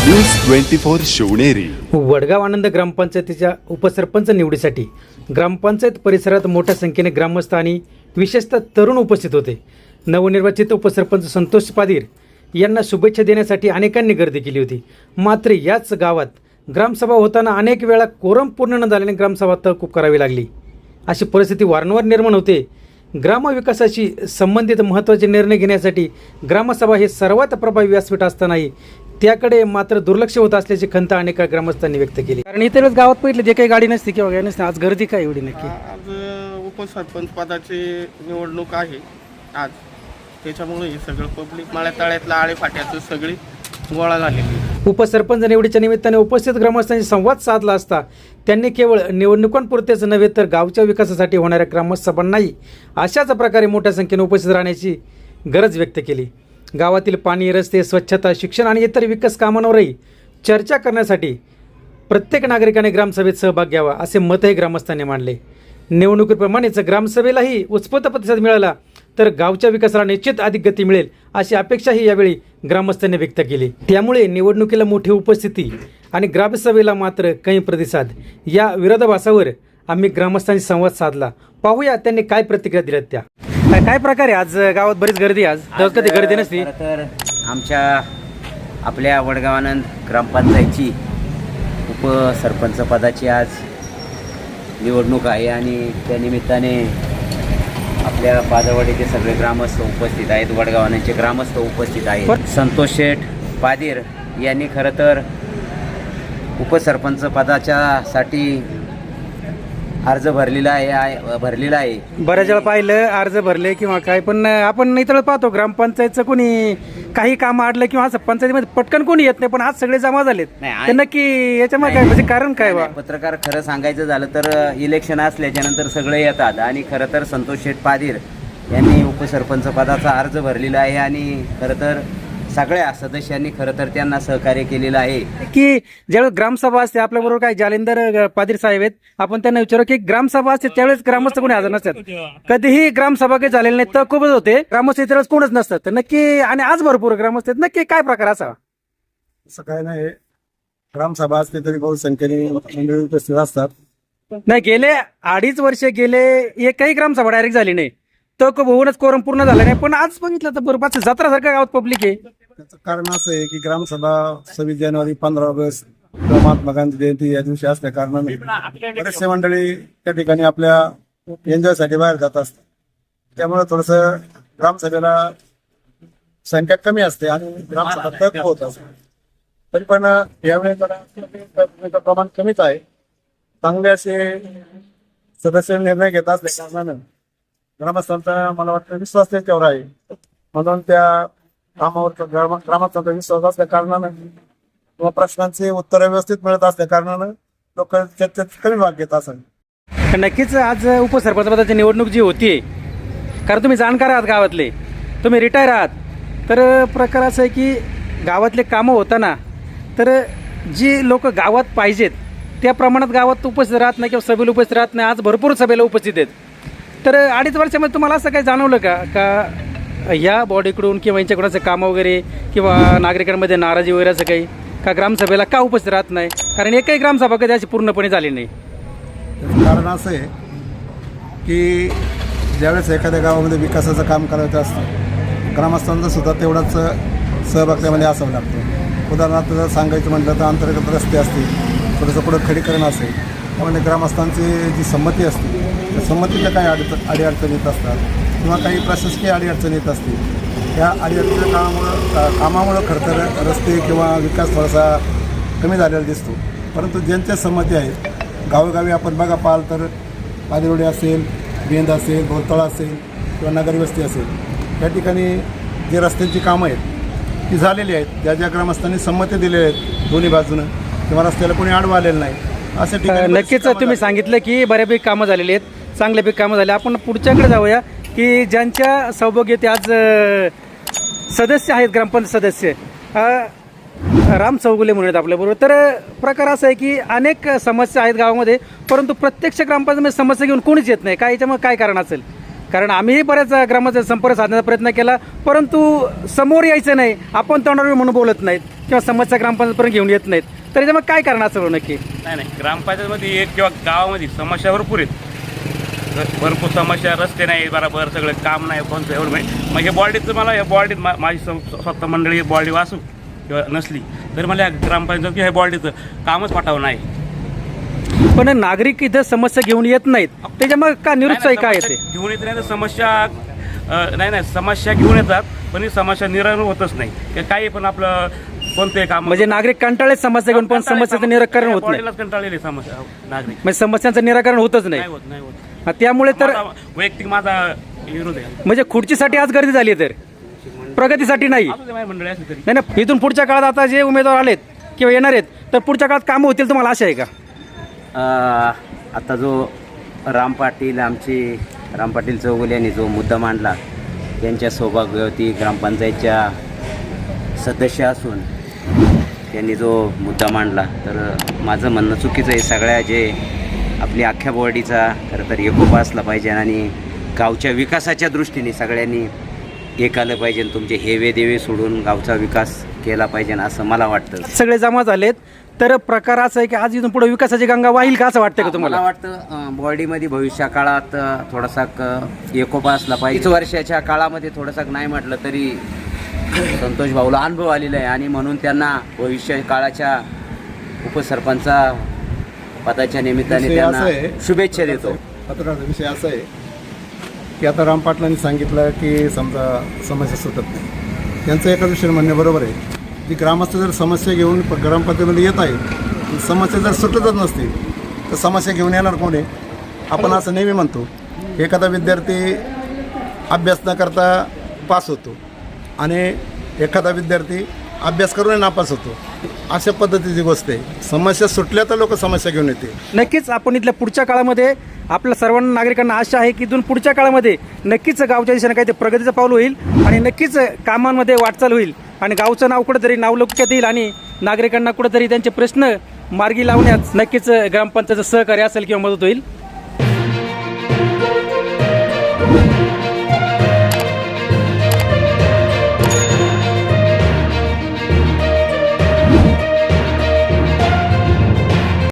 News 24 Shivneri. Vadgaon आनंद ग्रामपंचायतीच्या उपसरपंच निवडीसाठी ग्रामपंचायत परिसरात मोठ्या संख्येने ग्रामस्थ आणि विशेषतः तरुण उपस्थित होते. नवनिर्वाचित उपसरपंच संतोष पादीर यांना शुभेच्छा देण्यासाठी अनेकांनी गर्दी केली होती. मात्र याच गावात ग्रामसभा होताना अनेक वेळा कोरम पूर्ण न झाल्याने ग्रामसभा तहकूब करावी लागली. अशी परिस्थिती वारंवार निर्माण होते. ग्रामविकासाशी संबंधित महत्त्वाचे निर्णय घेण्यासाठी ग्रामसभा हे सर्वात प्रभावी व्यासपीठ असतानाही त्याकडे मात्र दुर्लक्ष होत असल्याची खंत अनेक ग्रामस्थांनी व्यक्त केली. कारण इतर गावात पहिले जे काही गाडी नसते किंवा काय नसते, आज गर्दी काय एवढी नक्की? आज उपसरपंच पदाची निवडणूक आहे आज, त्याच्यामुळे हे सगळं पब्लिक माळ्या तळ्यातलं आळेफाट्याचं सगळी गोळा झालेली. उपसरपंच निवडीच्या निमित्ताने उपस्थित ग्रामस्थांशी संवाद साधला असता त्यांनी केवळ निवडणुकांपुरतेच नव्हे तर गावच्या विकासासाठी होणाऱ्या ग्रामसभांनाही अशाच प्रकारे मोठ्या संख्येने उपस्थित राहण्याची गरज व्यक्त केली. गावातील पाणी, रस्ते, स्वच्छता, शिक्षण आणि इतर विकास कामांवरही चर्चा करण्यासाठी प्रत्येक नागरिकाने ग्रामसभेत सहभाग घ्यावा असे मतही ग्रामस्थांनी मांडले. निवडणुकीप्रमाणेच ग्रामसभेलाही उत्स्फूर्त प्रतिसाद मिळाला तर गावच्या विकासाला निश्चित अधिक गती मिळेल अशी अपेक्षाही यावेळी ग्रामस्थांनी व्यक्त केली. त्यामुळे निवडणुकीला मोठी उपस्थिती आणि ग्रामसभेला मात्र काही प्रतिसाद या विरोधाभासावर आम्ही ग्रामस्थांशी संवाद साधला. पाहूया त्यांनी काय प्रतिक्रिया दिल्यात त्या. काय प्रकारे आज गावात बरीच गर्दी? आज कधी गर्दी नसती. तर आमच्या आपल्या वडगाव आनंद ग्रामपंचायतची उपसरपंच पदाची आज निवडणूक आहे आणि त्यानिमित्ताने आपल्या पादरवाडीचे सगळे ग्रामस्थ उपस्थित आहेत. वडगाव आनंदचे ग्रामस्थ उपस्थित आहेत. संतोष शेठ पादीर यांनी खरं तर उपसरपंच पदाच्यासाठी अर्ज भरलेला आहे. बऱ्याच वेळा पाहिलं अर्ज भरले किंवा काय, पण आपण इथं पाहतो ग्रामपंचायतचं कोणी काही काम अडलं किंवा असं पंचायतीमध्ये पटकन कोणी येत नाही, पण आज सगळे जमा झालेत. तर नक्की याच्यामध्ये काय म्हणजे कारण काय? पत्रकार खरं सांगायचं झालं तर इलेक्शन असल्याच्या नंतर सगळे येतात आणि खरं तर संतोष शेठ पादीर यांनी उपसरपंच पदाचा अर्ज भरलेला आहे आणि खरं तर सगळ्या सदस्यांनी खरं तर त्यांना सहकार्य केलेलं आहे. की ज्यावेळेस ग्रामसभा असते आपल्याबरोबर काय जालिंदर पादीर साहेब आहेत, आपण त्यांना विचारू की ग्रामसभा असते त्यावेळेस ग्रामस्थ कोणी हजर नसतात. कधीही ग्रामसभा काही झालेली नाही तर खूपच होते. ग्रामस्थ त्यावेळेस कोणच नसतात. तर नक्की आणि आज भरपूर ग्रामस्थ आहेत, नक्की काय प्रकार असावा? असं काय नाही, ग्रामसभा असते तरी बहुसंख्येने मंडळी उपस्थित असतात. नाही, गेले 2.5 वर्ष गेले एकही ग्रामसभा डायरेक्ट झाली नाही, तर होऊनच कोरम पूर्ण झाला नाही. पण आज बघितलं तर बरोबर जत्रासारखं गावात पब्लिक आहे. त्याचं कारण असं आहे की ग्रामसभा 26 जानेवारी 15 ऑगस्ट महात्मा गांधी जयंती या दिवशी असल्या कारणाने बरेचसे मंडळी त्या ठिकाणी आपल्या एन्जॉयसाठी बाहेर जात असतात. त्यामुळे थोडस ग्रामसभेला संख्या कमी असते आणि ग्रामसभा तक होत असते. तरी पण यावेळी प्रमाण कमीच आहे. चांगले असे सदस्य निर्णय घेत असल्या कारणानं ग्रामस्थांचा मला वाटतं विश्वास त्याच्यावर आहे. म्हणून त्या कामावर ग्रामस्थांचा विश्वास असल्या कारणानं किंवा प्रश्नांची उत्तर व्यवस्थित मिळत असल्या कारणानं लोक त्याच्यात कमी भाग घेत असत. नक्कीच आज उपसरपंच पदाची निवडणूक जी होती, कारण तुम्ही जाणकार आहात गावातले, तुम्ही रिटायर आहात, तर प्रकार असं आहे की गावातले कामं होताना तर जी लोक गावात पाहिजेत त्या प्रमाणात गावात उपस्थित राहत नाही किंवा सभेला उपस्थित राहत नाही. आज भरपूर सभेला उपस्थित आहेत. तर 2.5 वर्षामध्ये तुम्हाला असं काही जाणवलं का या बॉडीकडून किंवा यांच्याकडून असं कामं वगैरे किंवा नागरिकांमध्ये नाराजी वगैरे असं काही का ग्रामसभेला का उपस्थित राहत नाही? कारण एकही ग्रामसभा कधी अशी पूर्णपणे झाली नाही. कारण असं आहे की ज्यावेळेस एखाद्या गावामध्ये विकासाचं काम करायचं असतं ग्रामस्थांचा सुद्धा तेवढाच सहभाग त्यामध्ये असावं लागतं. उदाहरणार्थ जर सांगायचं म्हटलं तर अंतर्गत रस्ते असतील, थोडंसं पुढं खडीकरण असेल, त्यामध्ये ग्रामस्थांची जी संमती असते त्या संमतीच्या काही अडीअडचणी येत असतात किंवा काही प्रशासकीय अडीअडचणी येत असतील. त्या अडीअडचणीच्या कामामुळं खरं तर रस्ते किंवा विकास थोडासा कमी झालेला दिसतो. परंतु ज्यांच्या संमती आहेत गावोगावी आपण बघा पाहाल तर पादेवडे असेल, बेंद असेल, भोरतळा असेल किंवा नगरवस्ती असेल, त्या ठिकाणी जे रस्त्यांची कामं आहेत ती झालेली आहेत. ज्या ज्या ग्रामस्थांनी संमती दिलेल्या आहेत दोन्ही बाजूनं किंवा रस्त्याला कोणी आडवं आलेलं नाही अशा ठिकाणी नक्कीच तुम्ही सांगितलं की बऱ्यापैकी कामं झालेली आहेत, चांगल्यापैकी कामं झाली. आपण पुढच्याकडे जाऊया की ज्यांच्या सौभाग्य आज सदस्य आहेत, ग्रामपंचायत सदस्य राम चौगुले म्हणून आपल्याबरोबर. तर प्रकार असा आहे की अनेक समस्या आहेत गावामध्ये, परंतु प्रत्यक्ष ग्रामपंचायतीमध्ये समस्या घेऊन कोणीच येत नाही. काय याच्यामुळे काय कारण असेल? कारण आम्हीही बऱ्याच ग्रामाचा संपर्क साधण्याचा प्रयत्न केला, परंतु समोर यायचं नाही, आपण तोंडावर म्हणून बोलत नाहीत किंवा समस्या ग्रामपंचायतपर्यंत घेऊन येत नाहीत. तर याच्यामुळे काय कारण असेल नक्की? नाही, ग्रामपंचायतमध्ये एक किंवा गावामध्ये समस्या भरपूर आहेत. भरपूर समस्या, रस्ते नाही बरोबर, सगळं काम नाही कोणतं एवढं नाही. मग हे बॉडीचं मला या बॉडीत माझी स्वतः मंडळी बॉडी वाचू किंवा नसली तर मला या ग्रामपंचायत किंवा ह्या बॉडीचं कामच पाठवलं नाही. पण नागरिक इथं समस्या घेऊन येत नाहीत, त्याच्यामुळे का निरुत्साही काय येते? घेऊन येत नाही तर समस्या नाही समस्या घेऊन येतात, पण ही समस्या निराकरण होतच नाही. काही पण आपलं कोणते काम म्हणजे नागरिक कंटाळले समस्या घेऊन, पण समस्याचं निराकरण होत नाही. बॉडीलाच कंटाळलेली समस्या नागरिक म्हणजे समस्यांचं निराकरण होतच नाही. नाही होत. त्यामुळे तर वैयक्तिक माझा विरोध आहे. म्हणजे खुर्चीसाठी आज गर्दी झाली, तर प्रगतीसाठी नाही. असू दे, माझी मंडळी असली तरी. नाही ना, इथून पुढच्या काळात आता जे उमेदवार आलेत किंवा येणार आहेत, तर पुढच्या काळात कामं होतील, तुम्हाला आशा आहे का? आता जो राम पाटील चौगुले यांनी जो मुद्दा मांडला, त्यांच्या सौभाग्यवती ग्रामपंचायतच्या सदस्य असून त्यांनी जो मुद्दा मांडला, तर माझं म्हणणं चुकीचं आहे. सगळ्या जे आपली अख्ख्या बॉडीचा खरं तर एकोपा असला पाहिजे आणि गावच्या विकासाच्या दृष्टीने सगळ्यांनी एक आलं पाहिजे. तुमचे हेवे देवे सोडून गावचा विकास केला पाहिजे असं मला वाटतं. सगळे जमा झालेत, तर प्रकार असा आहे की आज इथून पुढे विकासाची गंगा वाहील का, असं वाटतं का तुम्हाला? मला वाटतं बॉडीमध्ये भविष्या काळात थोडासा एकोपा असला पाहिजे. 20 वर्षाच्या काळामध्ये थोडासा नाही म्हटलं तरी संतोष भाऊला अनुभव आलेला आहे आणि म्हणून त्यांना भविष्य काळाच्या उपसरपंचा पदाच्या निमित्ताने त्यांना शुभेच्छा देतो. पत्रकाराचा विषय असा आहे की आता राम पाटलांनी सांगितलं की समजा समस्या सुटत नाही. त्यांचं एकाच विषय म्हणणे बरोबर आहे की ग्रामस्थ जर समस्या घेऊन ग्रामपंचायतीमध्ये येत आहे, समस्या जर सुटतच नसतील तर समस्या घेऊन येणार कोण आहे? आपण असं नेहमी म्हणतो, एखादा विद्यार्थी अभ्यास न करता पास होतो आणि एखादा विद्यार्थी अभ्यास करून नापास होतो. अशा पद्धतीची गोष्ट आहे. समस्या सुटल्या तर लोक समस्या घेऊन येते. नक्कीच आपण इथल्या पुढच्या काळामध्ये आपल्या सर्वांना नागरिकांना आशा आहे की इथून पुढच्या काळामध्ये नक्कीच गावच्या दिशेने काही ते प्रगतीचं पाऊल होईल आणि नक्कीच कामांमध्ये वाटचाल होईल आणि गावचं नाव कुठेतरी नावलौकिकात येईल आणि नागरिकांना कुठेतरी त्यांचे प्रश्न मार्गी लावण्यात नक्कीच ग्रामपंचायतचं सहकार्य असेल किंवा मदत होईल.